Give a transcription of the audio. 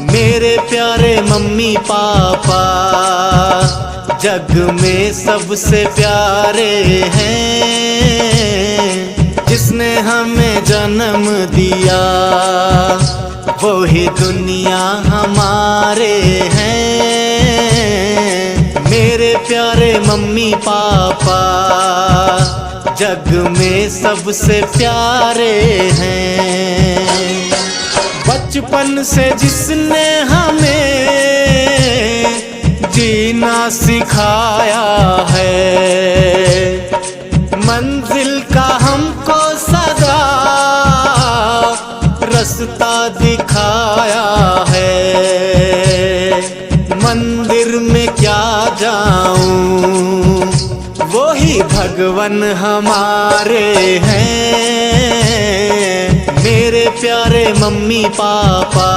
मेरे प्यारे mummy papa जग में सबसे प्यारे हैं। जिसने हमें जन्म दिया वो ही दुनिया हमारे हैं। मेरे प्यारे मम्मी पापा जग में सबसे प्यारे हैं। बचपन से जिसने हमें जीना सिखाया है, मंजिल का हमको सदा रास्ता दिखाया है। मंदिर में क्या जाऊं वो ही भगवन हमारे हैं। मेरे प्यारे मम्मी पापा।